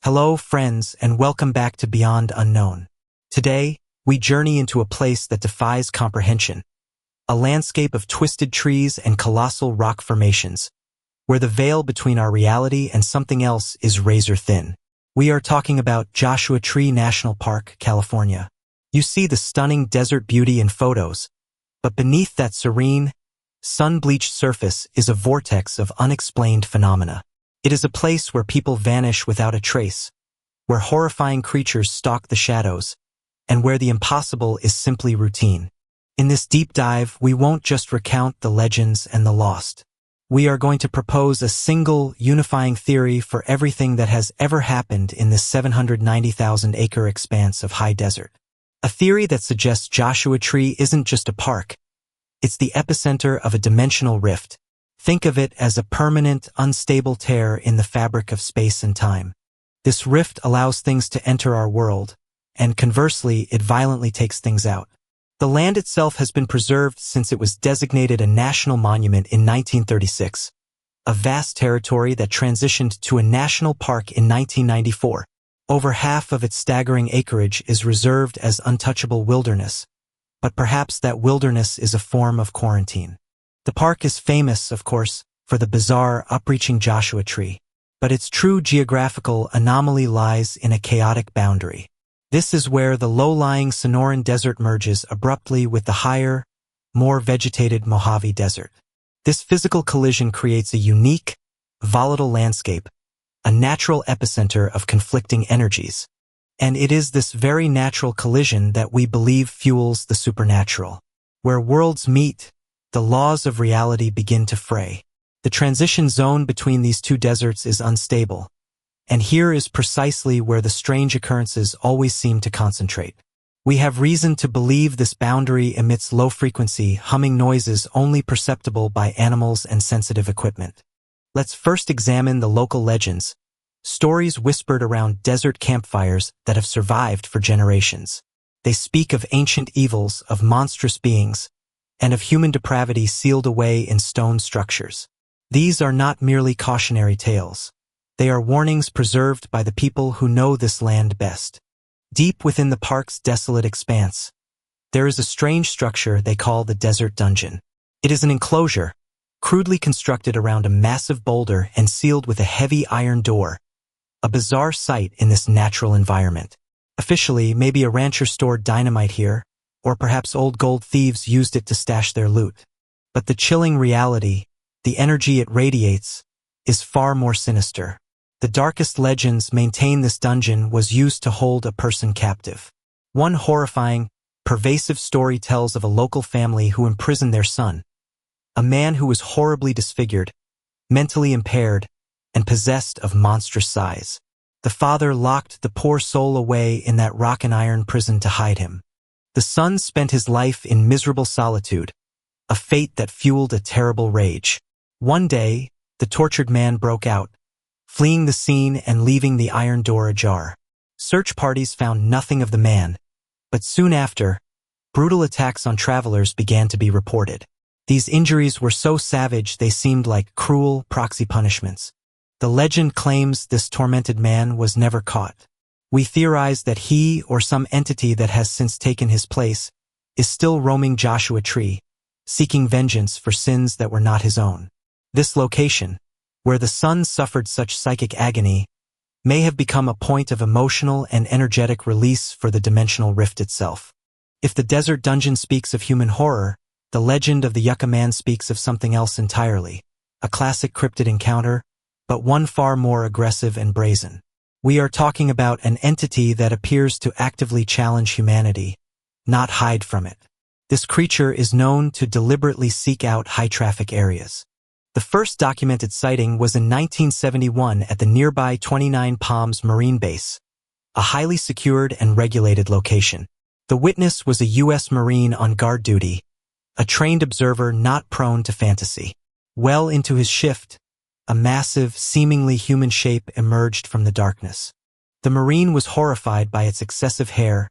Hello, friends, and welcome back to Beyond Unknown. Today, we journey into a place that defies comprehension, a landscape of twisted trees and colossal rock formations, where the veil between our reality and something else is razor thin. We are talking about Joshua Tree National Park, California. You see the stunning desert beauty in photos, but beneath that serene, sun-bleached surface is a vortex of unexplained phenomena. It is a place where people vanish without a trace, where horrifying creatures stalk the shadows, and where the impossible is simply routine. In this deep dive, we won't just recount the legends and the lost. We are going to propose a single, unifying theory for everything that has ever happened in this 790,000-acre expanse of high desert. A theory that suggests Joshua Tree isn't just a park. It's the epicenter of a dimensional rift. Think of it as a permanent, unstable tear in the fabric of space and time. This rift allows things to enter our world, and conversely, it violently takes things out. The land itself has been preserved since it was designated a national monument in 1936, a vast territory that transitioned to a national park in 1994. Over half of its staggering acreage is reserved as untouchable wilderness, but perhaps that wilderness is a form of quarantine. The park is famous, of course, for the bizarre, upreaching Joshua Tree, but its true geographical anomaly lies in a chaotic boundary. This is where the low-lying Sonoran Desert merges abruptly with the higher, more vegetated Mojave Desert. This physical collision creates a unique, volatile landscape, a natural epicenter of conflicting energies. And it is this very natural collision that we believe fuels the supernatural. Where worlds meet, the laws of reality begin to fray. The transition zone between these two deserts is unstable, and here is precisely where the strange occurrences always seem to concentrate. We have reason to believe this boundary emits low-frequency, humming noises only perceptible by animals and sensitive equipment. Let's first examine the local legends, stories whispered around desert campfires that have survived for generations. They speak of ancient evils, of monstrous beings, and of human depravity sealed away in stone structures. These are not merely cautionary tales. They are warnings preserved by the people who know this land best. Deep within the park's desolate expanse, there is a strange structure they call the Desert Dungeon. It is an enclosure, crudely constructed around a massive boulder and sealed with a heavy iron door, a bizarre sight in this natural environment. Officially, maybe a rancher stored dynamite here, or perhaps old gold thieves used it to stash their loot. But the chilling reality, the energy it radiates, is far more sinister. The darkest legends maintain this dungeon was used to hold a person captive. One horrifying, pervasive story tells of a local family who imprisoned their son, a man who was horribly disfigured, mentally impaired, and possessed of monstrous size. The father locked the poor soul away in that rock and iron prison to hide him. The son spent his life in miserable solitude, a fate that fueled a terrible rage. One day, the tortured man broke out, fleeing the scene and leaving the iron door ajar. Search parties found nothing of the man, but soon after, brutal attacks on travelers began to be reported. These injuries were so savage they seemed like cruel proxy punishments. The legend claims this tormented man was never caught. We theorize that he, or some entity that has since taken his place, is still roaming Joshua Tree, seeking vengeance for sins that were not his own. This location, where the son suffered such psychic agony, may have become a point of emotional and energetic release for the dimensional rift itself. If the Desert Dungeon speaks of human horror, the legend of the Yucca Man speaks of something else entirely, a classic cryptid encounter, but one far more aggressive and brazen. We are talking about an entity that appears to actively challenge humanity, not hide from it. This creature is known to deliberately seek out high-traffic areas. The first documented sighting was in 1971 at the nearby 29 Palms Marine Base, a highly secured and regulated location. The witness was a U.S. Marine on guard duty, a trained observer not prone to fantasy. Well into his shift, a massive, seemingly human shape emerged from the darkness. The Marine was horrified by its excessive hair,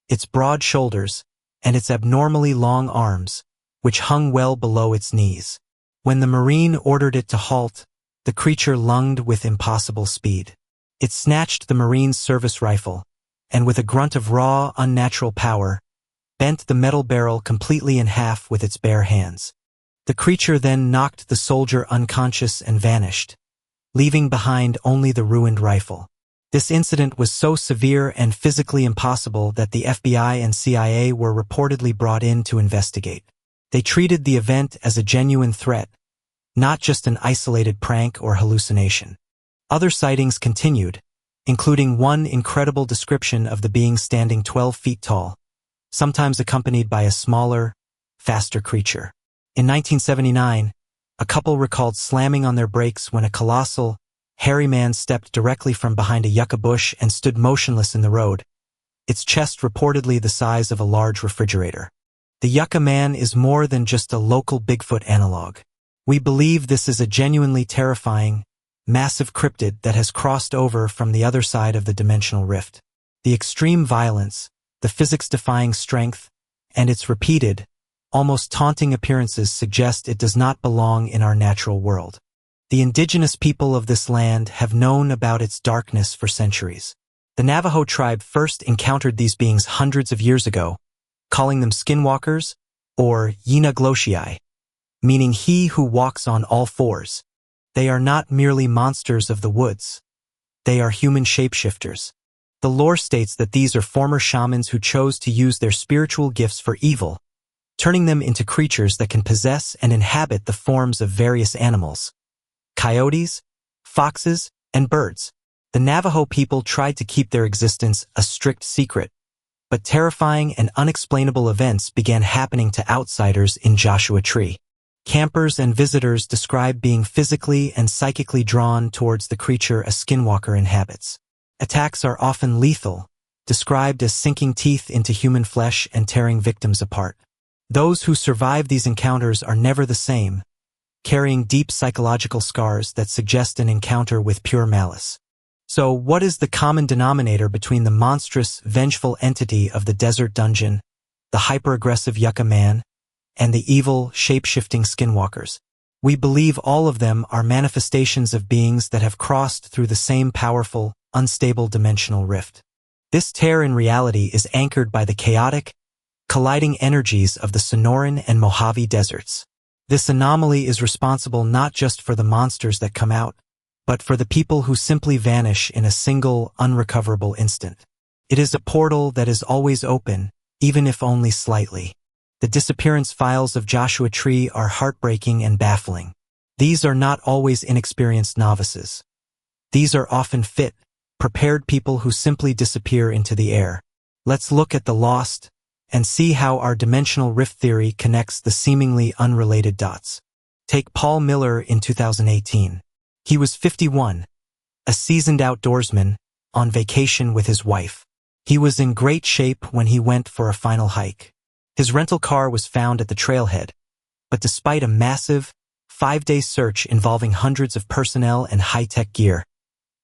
its broad shoulders, and its abnormally long arms, which hung well below its knees. When the Marine ordered it to halt, the creature lunged with impossible speed. It snatched the Marine's service rifle, and with a grunt of raw, unnatural power, bent the metal barrel completely in half with its bare hands. The creature then knocked the soldier unconscious and vanished, leaving behind only the ruined rifle. This incident was so severe and physically impossible that the FBI and CIA were reportedly brought in to investigate. They treated the event as a genuine threat, not just an isolated prank or hallucination. Other sightings continued, including one incredible description of the being standing 12 feet tall, sometimes accompanied by a smaller, faster creature. In 1979, a couple recalled slamming on their brakes when a colossal, hairy man stepped directly from behind a yucca bush and stood motionless in the road, its chest reportedly the size of a large refrigerator. The yucca man is more than just a local Bigfoot analog. We believe this is a genuinely terrifying, massive cryptid that has crossed over from the other side of the dimensional rift. The extreme violence, the physics-defying strength, and its repeated, almost taunting appearances suggest it does not belong in our natural world. The indigenous people of this land have known about its darkness for centuries. The Navajo tribe first encountered these beings hundreds of years ago, calling them skinwalkers, or Yinagloshii, meaning he who walks on all fours. They are not merely monsters of the woods. They are human shapeshifters. The lore states that these are former shamans who chose to use their spiritual gifts for evil, turning them into creatures that can possess and inhabit the forms of various animals: coyotes, foxes, and birds. The Navajo people tried to keep their existence a strict secret, but terrifying and unexplainable events began happening to outsiders in Joshua Tree. Campers and visitors describe being physically and psychically drawn towards the creature a skinwalker inhabits. Attacks are often lethal, described as sinking teeth into human flesh and tearing victims apart. Those who survive these encounters are never the same, carrying deep psychological scars that suggest an encounter with pure malice. So, what is the common denominator between the monstrous, vengeful entity of the desert dungeon, the hyper-aggressive yucca man, and the evil, shape-shifting skinwalkers? We believe all of them are manifestations of beings that have crossed through the same powerful, unstable dimensional rift. This tear in reality is anchored by the chaotic, colliding energies of the Sonoran and Mojave deserts. This anomaly is responsible not just for the monsters that come out, but for the people who simply vanish in a single, unrecoverable instant. It is a portal that is always open, even if only slightly. The disappearance files of Joshua Tree are heartbreaking and baffling. These are not always inexperienced novices. These are often fit, prepared people who simply disappear into the air. Let's look at the lost and see how our dimensional rift theory connects the seemingly unrelated dots. Take Paul Miller in 2018. He was 51, a seasoned outdoorsman, on vacation with his wife. He was in great shape when he went for a final hike. His rental car was found at the trailhead, but despite a massive, 5-day search involving hundreds of personnel and high-tech gear,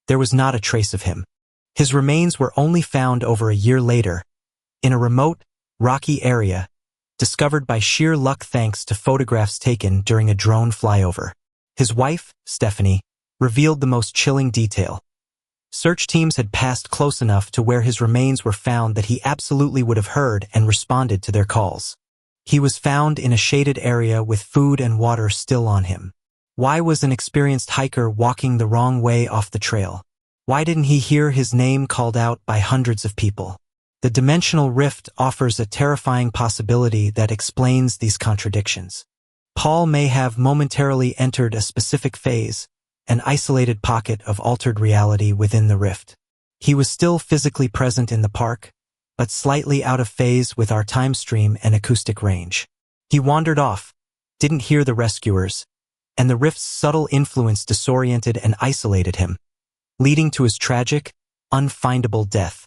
there was not a trace of him. His remains were only found over a year later, in a remote, rocky area, discovered by sheer luck thanks to photographs taken during a drone flyover. His wife, Stephanie, revealed the most chilling detail. Search teams had passed close enough to where his remains were found that he absolutely would have heard and responded to their calls. He was found in a shaded area with food and water still on him. Why was an experienced hiker walking the wrong way off the trail? Why didn't he hear his name called out by hundreds of people? The dimensional rift offers a terrifying possibility that explains these contradictions. Paul may have momentarily entered a specific phase, an isolated pocket of altered reality within the rift. He was still physically present in the park, but slightly out of phase with our time stream and acoustic range. He wandered off, didn't hear the rescuers, and the rift's subtle influence disoriented and isolated him, leading to his tragic, unfindable death.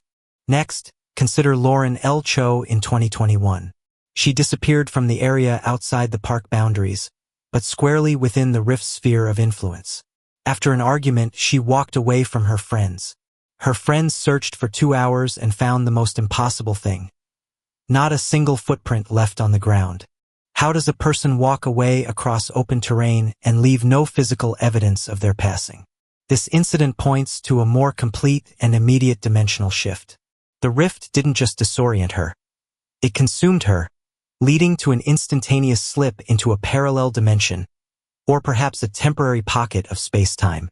Next, consider Lauren L. Cho in 2021. She disappeared from the area outside the park boundaries, but squarely within the rift's sphere of influence. After an argument, she walked away from her friends. Her friends searched for 2 hours and found the most impossible thing. Not a single footprint left on the ground. How does a person walk away across open terrain and leave no physical evidence of their passing? This incident points to a more complete and immediate dimensional shift. The rift didn't just disorient her. It consumed her, leading to an instantaneous slip into a parallel dimension, or perhaps a temporary pocket of space-time.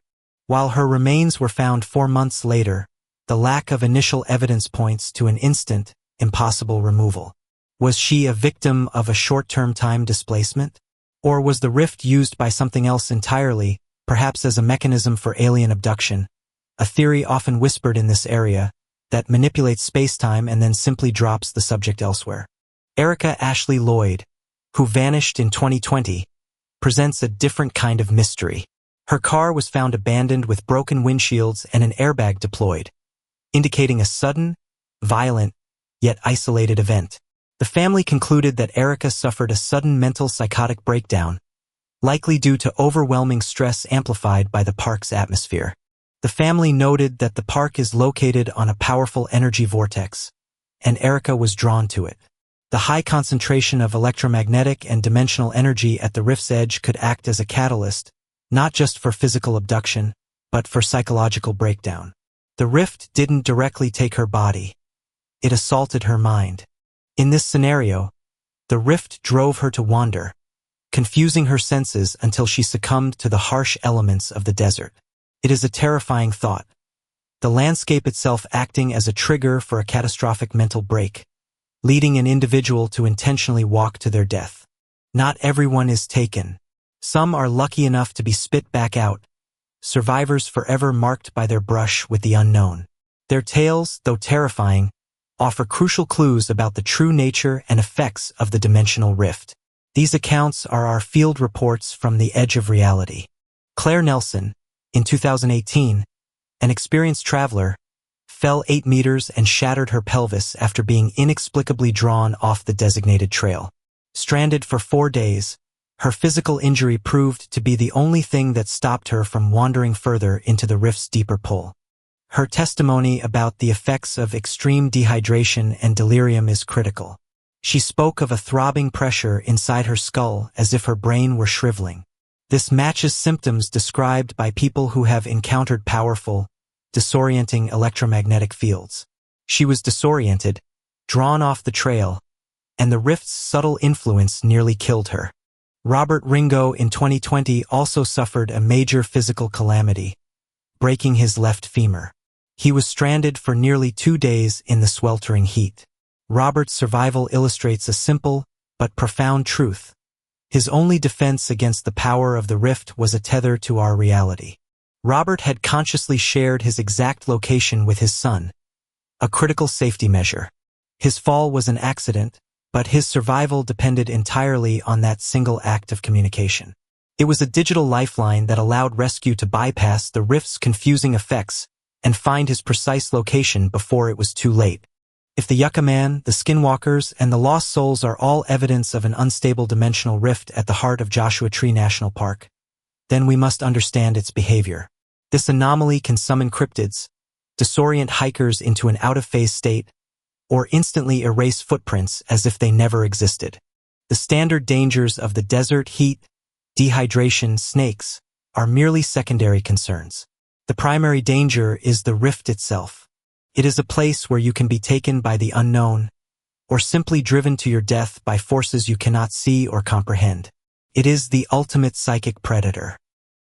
While her remains were found 4 months later, the lack of initial evidence points to an instant, impossible removal. Was she a victim of a short-term time displacement? Or was the rift used by something else entirely, perhaps as a mechanism for alien abduction, a theory often whispered in this area, that manipulates space-time and then simply drops the subject elsewhere? Erica Ashley Lloyd, who vanished in 2020, presents a different kind of mystery. Her car was found abandoned with broken windshields and an airbag deployed, indicating a sudden, violent, yet isolated event. The family concluded that Erica suffered a sudden mental psychotic breakdown, likely due to overwhelming stress amplified by the park's atmosphere. The family noted that the park is located on a powerful energy vortex, and Erica was drawn to it. The high concentration of electromagnetic and dimensional energy at the rift's edge could act as a catalyst, not just for physical abduction, but for psychological breakdown. The rift didn't directly take her body. It assaulted her mind. In this scenario, the rift drove her to wander, confusing her senses until she succumbed to the harsh elements of the desert. It is a terrifying thought, the landscape itself acting as a trigger for a catastrophic mental break, leading an individual to intentionally walk to their death. Not everyone is taken. Some are lucky enough to be spit back out, survivors forever marked by their brush with the unknown. Their tales, though terrifying, offer crucial clues about the true nature and effects of the dimensional rift. These accounts are our field reports from the edge of reality. Claire Nelson, in 2018, an experienced traveler, fell 8 meters and shattered her pelvis after being inexplicably drawn off the designated trail. Stranded for 4 days, her physical injury proved to be the only thing that stopped her from wandering further into the rift's deeper pull. Her testimony about the effects of extreme dehydration and delirium is critical. She spoke of a throbbing pressure inside her skull as if her brain were shriveling. This matches symptoms described by people who have encountered powerful, disorienting electromagnetic fields. She was disoriented, drawn off the trail, and the rift's subtle influence nearly killed her. Robert Ringo in 2020 also suffered a major physical calamity, breaking his left femur. He was stranded for nearly 2 days in the sweltering heat. Robert's survival illustrates a simple but profound truth. His only defense against the power of the rift was a tether to our reality. Robert had consciously shared his exact location with his son, a critical safety measure. His fall was an accident, but his survival depended entirely on that single act of communication. It was a digital lifeline that allowed rescue to bypass the rift's confusing effects and find his precise location before it was too late. If the Yucca Man, the Skinwalkers, and the Lost Souls are all evidence of an unstable dimensional rift at the heart of Joshua Tree National Park, then we must understand its behavior. This anomaly can summon cryptids, disorient hikers into an out-of-phase state, or instantly erase footprints as if they never existed. The standard dangers of the desert, heat, dehydration, snakes, are merely secondary concerns. The primary danger is the rift itself. It is a place where you can be taken by the unknown, or simply driven to your death by forces you cannot see or comprehend. It is the ultimate psychic predator.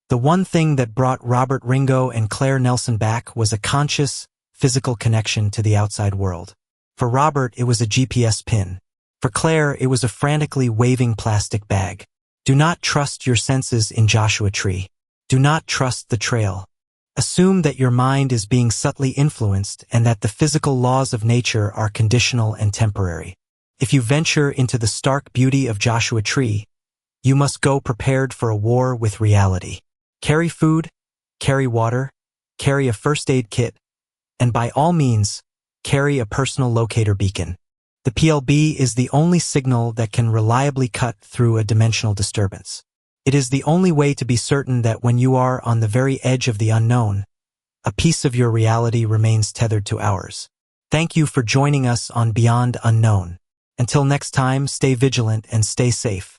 The one thing that brought Robert Ringo and Claire Nelson back was a conscious, physical connection to the outside world. For Robert, it was a GPS pin. For Claire, it was a frantically waving plastic bag. Do not trust your senses in Joshua Tree. Do not trust the trail. Assume that your mind is being subtly influenced and that the physical laws of nature are conditional and temporary. If you venture into the stark beauty of Joshua Tree, you must go prepared for a war with reality. Carry food, carry water, carry a first aid kit, and by all means, carry a personal locator beacon. The PLB is the only signal that can reliably cut through a dimensional disturbance. It is the only way to be certain that when you are on the very edge of the unknown, a piece of your reality remains tethered to ours. Thank you for joining us on Beyond Unknown. Until next time, stay vigilant and stay safe.